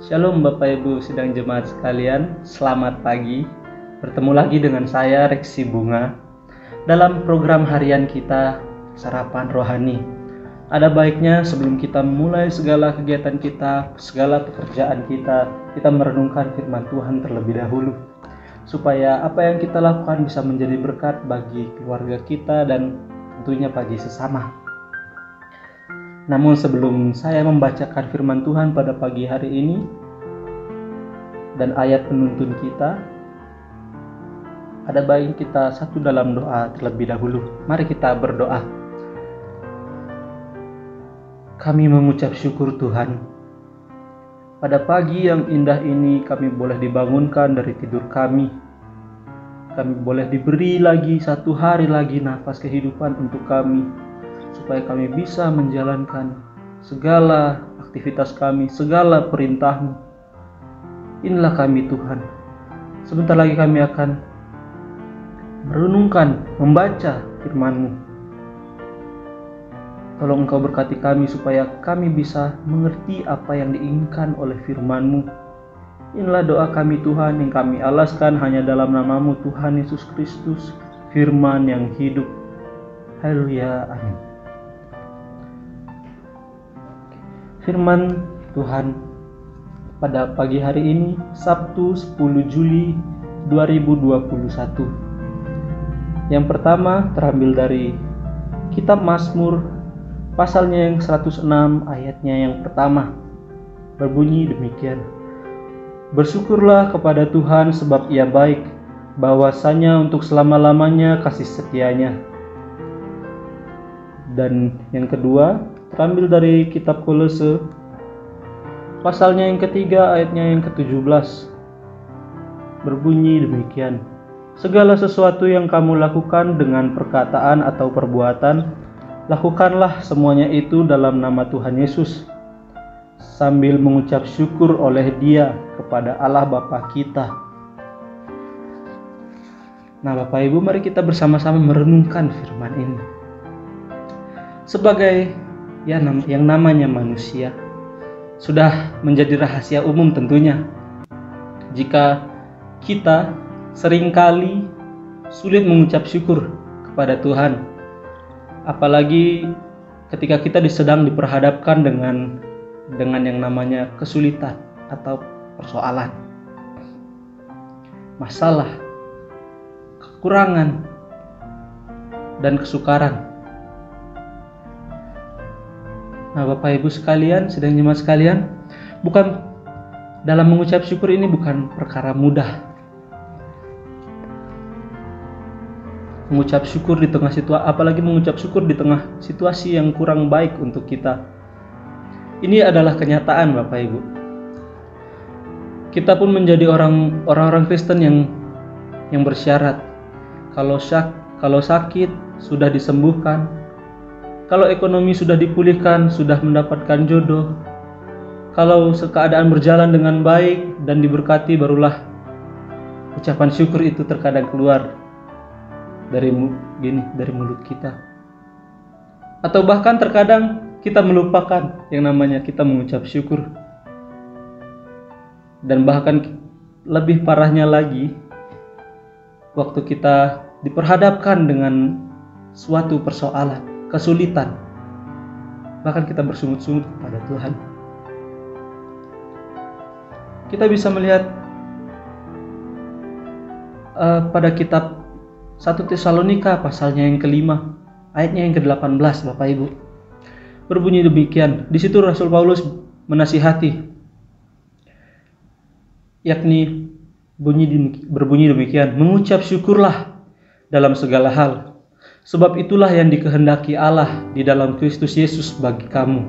Shalom Bapak Ibu sidang jemaat sekalian, selamat pagi. Bertemu lagi dengan saya Reksi Bunga dalam program harian kita Sarapan Rohani. Ada baiknya sebelum kita mulai segala kegiatan kita, segala pekerjaan kita merenungkan firman Tuhan terlebih dahulu, supaya apa yang kita lakukan bisa menjadi berkat bagi keluarga kita dan tentunya bagi sesama. Namun sebelum saya membacakan firman Tuhan pada pagi hari ini dan ayat penuntun kita, ada baik kita satu dalam doa terlebih dahulu. Mari kita berdoa. Kami mengucap syukur Tuhan. Pada pagi yang indah ini kami boleh dibangunkan dari tidur kami. Kami boleh diberi lagi satu hari lagi nafas kehidupan untuk kami, supaya kami bisa menjalankan segala aktivitas kami, segala perintah-Mu. Inilah kami Tuhan. Sebentar lagi kami akan merenungkan, membaca firman-Mu. Tolong Engkau berkati kami supaya kami bisa mengerti apa yang diinginkan oleh firman-Mu. Inilah doa kami Tuhan yang kami alaskan hanya dalam nama-Mu Tuhan Yesus Kristus, firman yang hidup. Haleluya, amin. Firman Tuhan pada pagi hari ini, Sabtu 10 Juli 2021. Yang pertama terambil dari Kitab Mazmur, pasalnya yang 106, ayatnya yang pertama. Berbunyi demikian: Bersyukurlah kepada Tuhan sebab Ia baik, bahwasanya untuk selama-lamanya kasih setianya. Dan yang kedua terambil dari kitab Kolose, pasalnya yang ketiga, ayatnya yang ke-17. Berbunyi demikian: Segala sesuatu yang kamu lakukan dengan perkataan atau perbuatan, lakukanlah semuanya itu dalam nama Tuhan Yesus, sambil mengucap syukur oleh Dia kepada Allah Bapa kita. Nah Bapak Ibu, mari kita bersama-sama merenungkan firman ini. Sebagai yang namanya manusia, sudah menjadi rahasia umum tentunya jika kita seringkali sulit mengucap syukur kepada Tuhan, apalagi ketika kita sedang diperhadapkan dengan yang namanya kesulitan atau persoalan, masalah, kekurangan, dan kesukaran. Nah Bapak Ibu sekalian, sedang jemaat sekalian, bukan dalam mengucap syukur ini bukan perkara mudah. Mengucap syukur di tengah situasi, apalagi mengucap syukur di tengah situasi yang kurang baik untuk kita. Ini adalah kenyataan Bapak Ibu. Kita pun menjadi orang-orang Kristen yang bersyarat. Kalau sakit sudah disembuhkan, kalau ekonomi sudah dipulihkan, sudah mendapatkan jodoh, kalau keadaan berjalan dengan baik dan diberkati, barulah ucapan syukur itu terkadang keluar dari mulut kita. Atau bahkan terkadang kita melupakan yang namanya kita mengucap syukur. Dan bahkan lebih parahnya lagi, waktu kita diperhadapkan dengan suatu persoalan, kesulitan, bahkan kita bersungut-sungut kepada Tuhan. Kita bisa melihat pada kitab 1 Tesalonika pasalnya yang kelima, ayatnya yang ke-18 Bapak Ibu. Berbunyi demikian. Di situ Rasul Paulus menasihati, yakni berbunyi demikian: mengucap syukurlah dalam segala hal, sebab itulah yang dikehendaki Allah di dalam Kristus Yesus bagi kamu.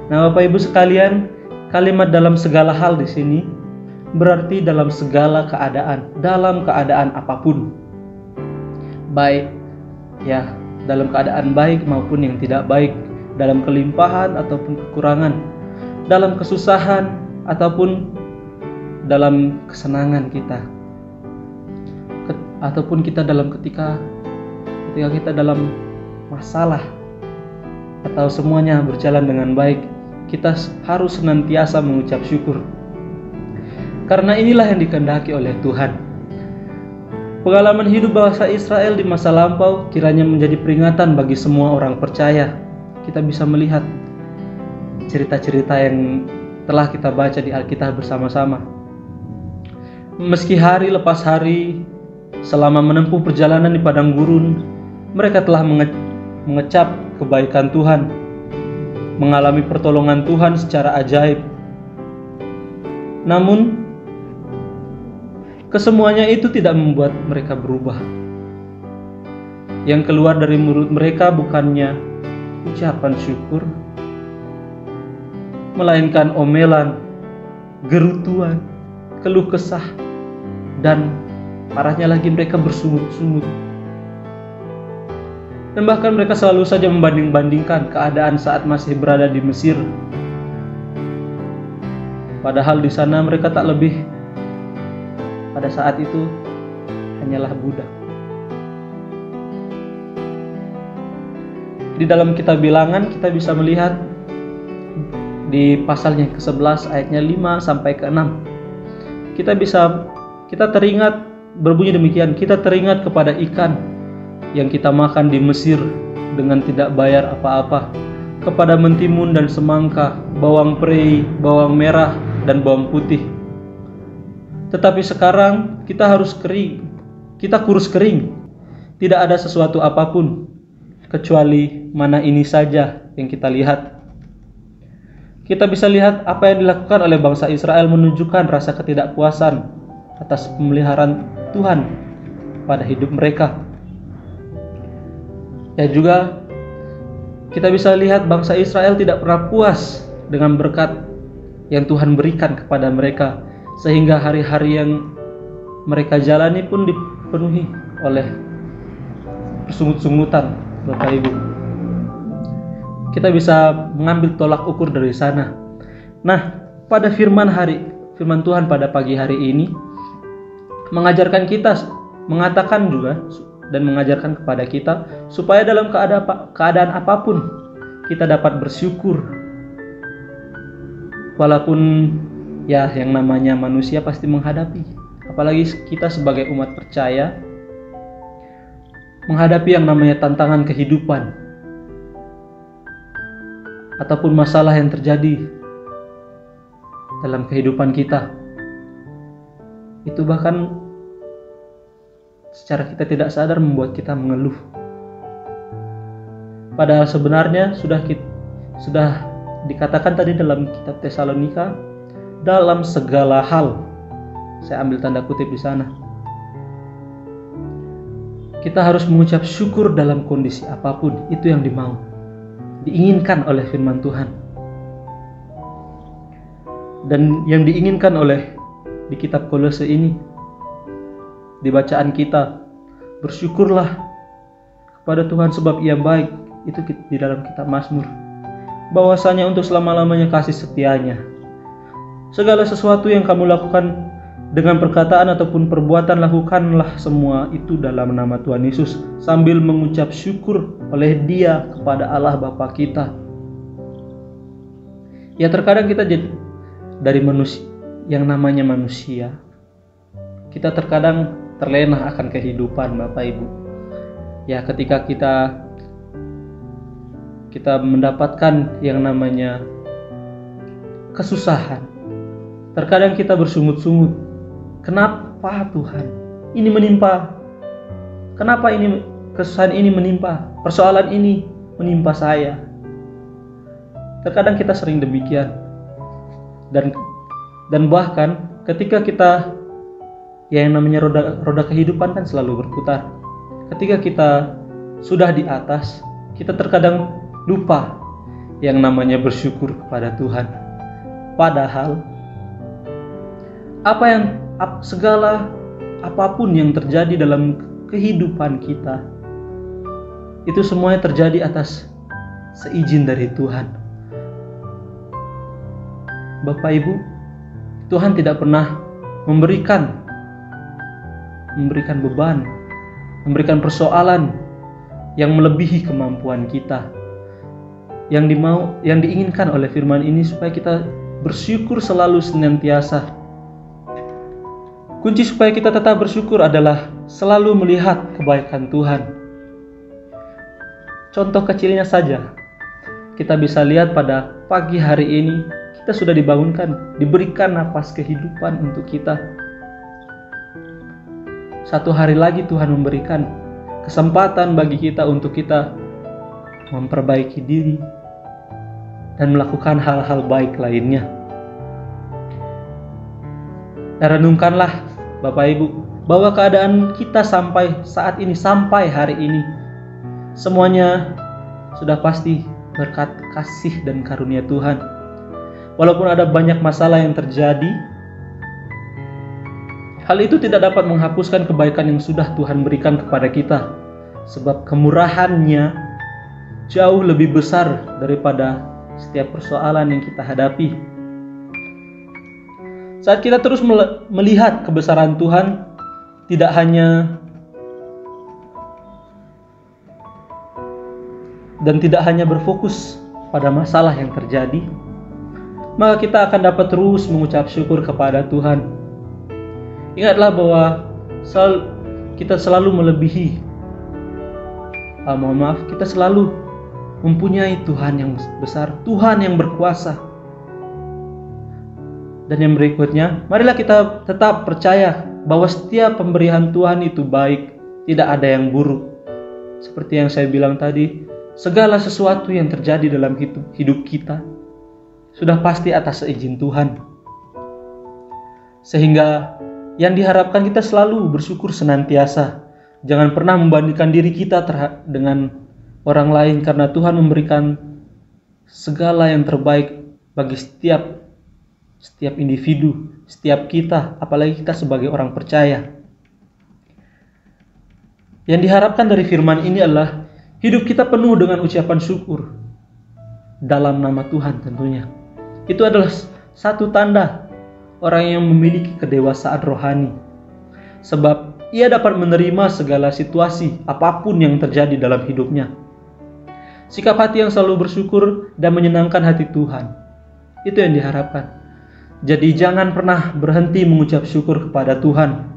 Nah Bapak Ibu sekalian, kalimat dalam segala hal di sini berarti dalam segala keadaan, dalam keadaan apapun. Baik ya, dalam keadaan baik maupun yang tidak baik, dalam kelimpahan ataupun kekurangan, dalam kesusahan ataupun dalam kesenangan kita, ataupun kita dalam ketika kita dalam masalah, atau semuanya berjalan dengan baik, kita harus senantiasa mengucap syukur. Karena inilah yang dikehendaki oleh Tuhan. Pengalaman hidup bangsa Israel di masa lampau kiranya menjadi peringatan bagi semua orang percaya. Kita bisa melihat cerita-cerita yang telah kita baca di Alkitab bersama-sama. Meski hari lepas hari, selama menempuh perjalanan di padang gurun, mereka telah mengecap kebaikan Tuhan, mengalami pertolongan Tuhan secara ajaib. Namun, kesemuanya itu tidak membuat mereka berubah. Yang keluar dari mulut mereka bukannya ucapan syukur, melainkan omelan, gerutuan, keluh kesah, dan parahnya lagi mereka bersungut-sungut. Dan bahkan mereka selalu saja membanding-bandingkan keadaan saat masih berada di Mesir. Padahal di sana mereka tak lebih pada saat itu hanyalah budak. Di dalam kitab Bilangan kita bisa melihat di pasalnya ke-11 ayatnya 5 sampai ke-6. Kita teringat, berbunyi demikian, kita teringat kepada ikan yang kita makan di Mesir dengan tidak bayar apa-apa, kepada mentimun dan semangka, bawang prei, bawang merah dan bawang putih. Tetapi sekarang kita harus kering, kita kurus kering, tidak ada sesuatu apapun kecuali mana ini saja yang kita lihat. Kita bisa lihat apa yang dilakukan oleh bangsa Israel menunjukkan rasa ketidakpuasan atas pemeliharaan Tuhan pada hidup mereka. Ya juga kita bisa lihat bangsa Israel tidak pernah puas dengan berkat yang Tuhan berikan kepada mereka, sehingga hari-hari yang mereka jalani pun dipenuhi oleh persungut-sungutan, Bapak Ibu. Kita bisa mengambil tolak ukur dari sana. Nah, pada firman Tuhan pada pagi hari ini mengajarkan kita, mengatakan juga dan mengajarkan kepada kita supaya dalam keadaan apapun kita dapat bersyukur. Walaupun ya yang namanya manusia pasti menghadapi, apalagi kita sebagai umat percaya menghadapi yang namanya tantangan kehidupan ataupun masalah yang terjadi dalam kehidupan kita. Itu bahkan secara kita tidak sadar membuat kita mengeluh. Padahal sebenarnya sudah dikatakan tadi dalam kitab Tesalonika, dalam segala hal. Saya ambil tanda kutip di sana. Kita harus mengucap syukur dalam kondisi apapun, itu yang diinginkan oleh firman Tuhan. Dan yang diinginkan oleh di kitab Kolose ini, di bacaan kita, bersyukurlah kepada Tuhan sebab Ia baik, itu di dalam kitab Mazmur. Bahwasanya untuk selama-lamanya kasih setianya. Segala sesuatu yang kamu lakukan dengan perkataan ataupun perbuatan, lakukanlah semua itu dalam nama Tuhan Yesus, sambil mengucap syukur oleh Dia kepada Allah Bapa kita. Ya terkadang kita dari manusia, yang namanya manusia, kita terkadang terlena akan kehidupan, Bapak Ibu. Ya ketika kita mendapatkan yang namanya kesusahan, terkadang kita bersungut-sungut. Kenapa Tuhan ini menimpa? Kenapa kesusahan ini menimpa? Persoalan ini menimpa saya. Terkadang kita sering demikian. Dan bahkan ketika kita, ya yang namanya roda kehidupan kan selalu berputar. Ketika kita sudah di atas, kita terkadang lupa yang namanya bersyukur kepada Tuhan. Padahal apapun yang terjadi dalam kehidupan kita, itu semuanya terjadi atas seizin dari Tuhan. Bapak Ibu, Tuhan tidak pernah memberikan beban, memberikan persoalan yang melebihi kemampuan kita. yang diinginkan oleh firman ini supaya kita bersyukur selalu senantiasa. Kunci supaya kita tetap bersyukur adalah selalu melihat kebaikan Tuhan. Contoh kecilnya saja, kita bisa lihat pada pagi hari ini kita sudah dibangunkan, diberikan napas kehidupan untuk kita. Satu hari lagi Tuhan memberikan kesempatan bagi kita untuk kita memperbaiki diri dan melakukan hal-hal baik lainnya. Dan renungkanlah Bapak Ibu, bahwa keadaan kita sampai saat ini, sampai hari ini, semuanya sudah pasti berkat kasih dan karunia Tuhan. Walaupun ada banyak masalah yang terjadi, hal itu tidak dapat menghapuskan kebaikan yang sudah Tuhan berikan kepada kita, sebab kemurahan-Nya jauh lebih besar daripada setiap persoalan yang kita hadapi. Saat kita terus melihat kebesaran Tuhan, tidak hanya berfokus pada masalah yang terjadi, maka kita akan dapat terus mengucap syukur kepada Tuhan. Ingatlah bahwa kita selalu melebihi, kita selalu mempunyai Tuhan yang besar, Tuhan yang berkuasa. Dan yang berikutnya, marilah kita tetap percaya bahwa setiap pemberian Tuhan itu baik, tidak ada yang buruk. Seperti yang saya bilang tadi, segala sesuatu yang terjadi dalam hidup kita sudah pasti atas izin Tuhan. Sehingga yang diharapkan kita selalu bersyukur senantiasa. Jangan pernah membandingkan diri kita dengan orang lain, karena Tuhan memberikan segala yang terbaik bagi setiap individu, setiap kita, apalagi kita sebagai orang percaya. Yang diharapkan dari firman ini adalah hidup kita penuh dengan ucapan syukur dalam nama Tuhan tentunya. Itu adalah satu tanda orang yang memiliki kedewasaan rohani, sebab ia dapat menerima segala situasi apapun yang terjadi dalam hidupnya. Sikap hati yang selalu bersyukur dan menyenangkan hati Tuhan, itu yang diharapkan. Jadi jangan pernah berhenti mengucap syukur kepada Tuhan.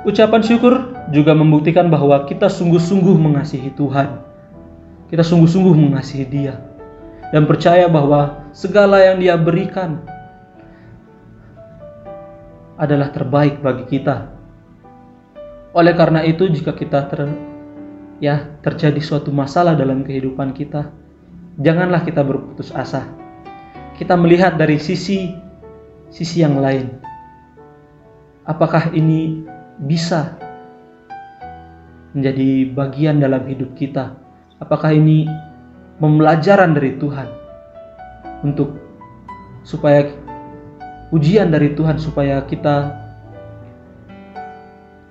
Ucapan syukur juga membuktikan bahwa kita sungguh-sungguh mengasihi Tuhan. Kita sungguh-sungguh mengasihi Dia dan percaya bahwa segala yang Dia berikan adalah terbaik bagi kita. Oleh karena itu, jika kita terjadi suatu masalah dalam kehidupan kita, janganlah kita berputus asa. Kita melihat dari sisi yang lain. Apakah ini bisa menjadi bagian dalam hidup kita? Apakah ini pembelajaran dari Tuhan supaya ujian dari Tuhan, supaya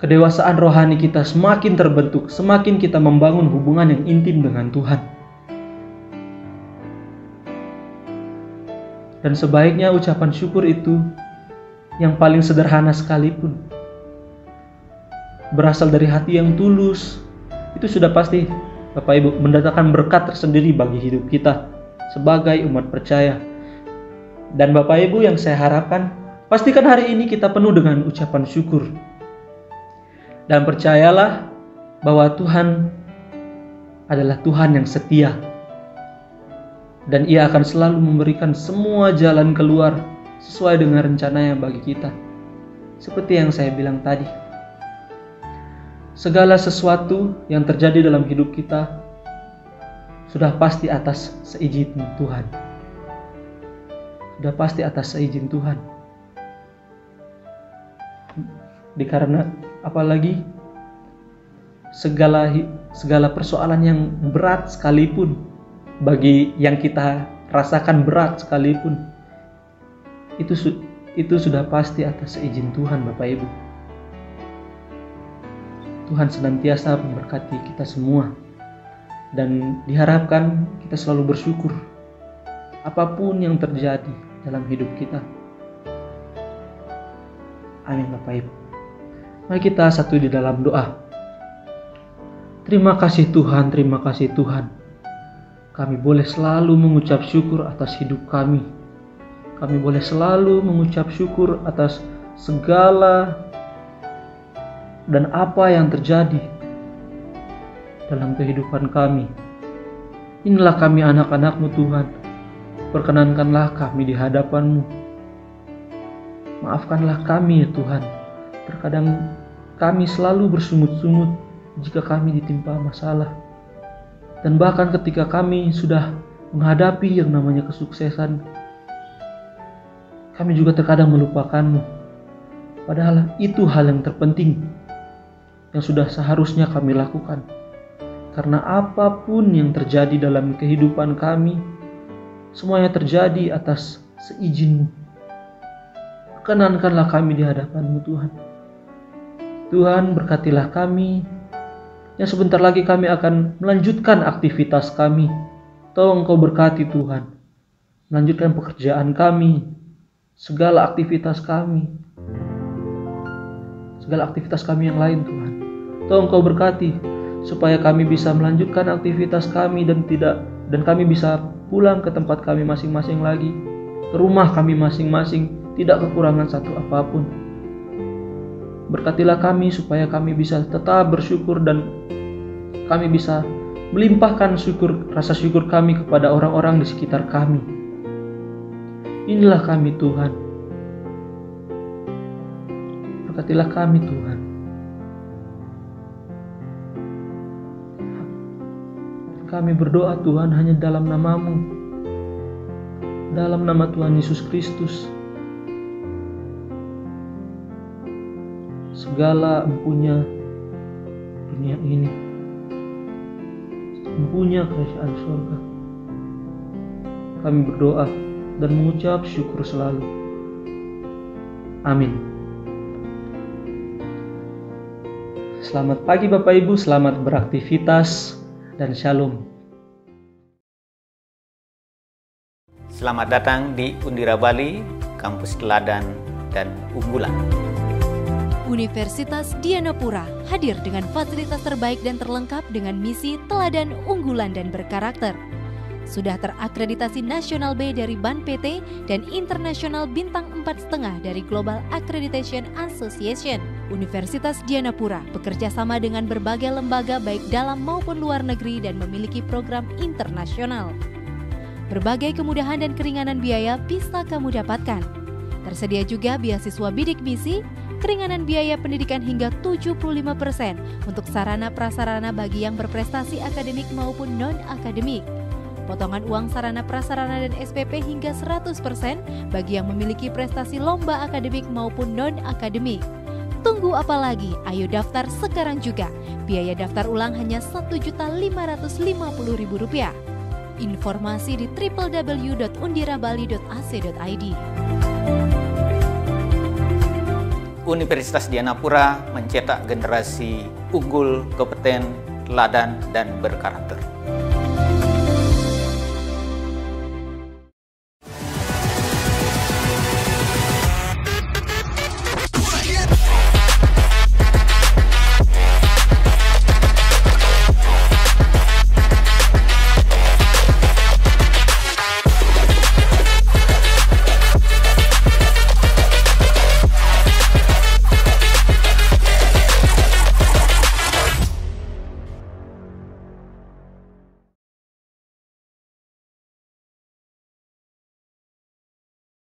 kedewasaan rohani kita semakin terbentuk, semakin kita membangun hubungan yang intim dengan Tuhan. Dan sebaiknya ucapan syukur itu yang paling sederhana sekalipun, berasal dari hati yang tulus, itu sudah pasti Bapak Ibu mendatangkan berkat tersendiri bagi hidup kita sebagai umat percaya. Dan Bapak Ibu, yang saya harapkan, pastikan hari ini kita penuh dengan ucapan syukur. Dan percayalah bahwa Tuhan adalah Tuhan yang setia. Dan Ia akan selalu memberikan semua jalan keluar sesuai dengan rencananya bagi kita. Seperti yang saya bilang tadi, segala sesuatu yang terjadi dalam hidup kita sudah pasti atas seizin Tuhan. Sudah pasti atas seizin Tuhan. Dikarenakan apalagi segala persoalan yang berat sekalipun, bagi yang kita rasakan berat sekalipun, itu sudah pasti atas izin Tuhan, Bapak Ibu. Tuhan senantiasa memberkati kita semua, dan diharapkan kita selalu bersyukur apapun yang terjadi dalam hidup kita. Amin, Bapak Ibu. Mari kita satu di dalam doa. Terima kasih Tuhan, terima kasih Tuhan. kami boleh selalu mengucap syukur atas hidup kami. Kami boleh selalu mengucap syukur atas segala dan apa yang terjadi dalam kehidupan kami. Inilah kami anak-anak-Mu Tuhan. Perkenankanlah kami di hadapan-Mu. Maafkanlah kami ya Tuhan. Terkadang kami selalu bersungut-sungut jika kami ditimpa masalah. Dan bahkan ketika kami sudah menghadapi yang namanya kesuksesan, kami juga terkadang melupakan-Mu. Padahal itu hal yang terpenting yang sudah seharusnya kami lakukan. Karena apapun yang terjadi dalam kehidupan kami, semuanya terjadi atas seizin-Mu. Perkenankanlah kami di hadapan-Mu Tuhan. Tuhan, berkatilah kami, yang sebentar lagi kami akan melanjutkan aktivitas kami. Tolong Engkau berkati Tuhan, melanjutkan pekerjaan kami, segala aktivitas kami yang lain Tuhan. Tolong Engkau berkati supaya kami bisa melanjutkan aktivitas kami dan kami bisa pulang ke tempat kami masing-masing lagi, ke rumah kami masing-masing, tidak kekurangan satu apapun. Berkatilah kami supaya kami bisa tetap bersyukur dan kami bisa melimpahkan rasa syukur kami kepada orang-orang di sekitar kami. Inilah kami Tuhan. Berkatilah kami Tuhan. Kami berdoa Tuhan hanya dalam nama-Mu, dalam nama Tuhan Yesus Kristus. Segala empunya dunia ini, empunya kerajaan surga. Kami berdoa dan mengucap syukur selalu. Amin. Selamat pagi Bapak Ibu, selamat beraktivitas dan shalom. Selamat datang di Undira Bali, kampus teladan dan unggulan. Universitas Dianapura hadir dengan fasilitas terbaik dan terlengkap dengan misi teladan, unggulan, dan berkarakter. Sudah terakreditasi Nasional B dari BAN PT dan Internasional Bintang 4,5 dari Global Accreditation Association. Universitas Dianapura bekerja sama dengan berbagai lembaga baik dalam maupun luar negeri dan memiliki program internasional. Berbagai kemudahan dan keringanan biaya bisa kamu dapatkan. Tersedia juga beasiswa bidik misi, keringanan biaya pendidikan hingga 75% untuk sarana prasarana bagi yang berprestasi akademik maupun non-akademik. Potongan uang sarana prasarana dan SPP hingga 100% bagi yang memiliki prestasi lomba akademik maupun non-akademik. Tunggu apa lagi? Ayo daftar sekarang juga. Biaya daftar ulang hanya Rp1.550.000. Informasi di www.undirabali.ac.id. Universitas Dianapura mencetak generasi unggul, kompeten, teladan, dan berkarakter.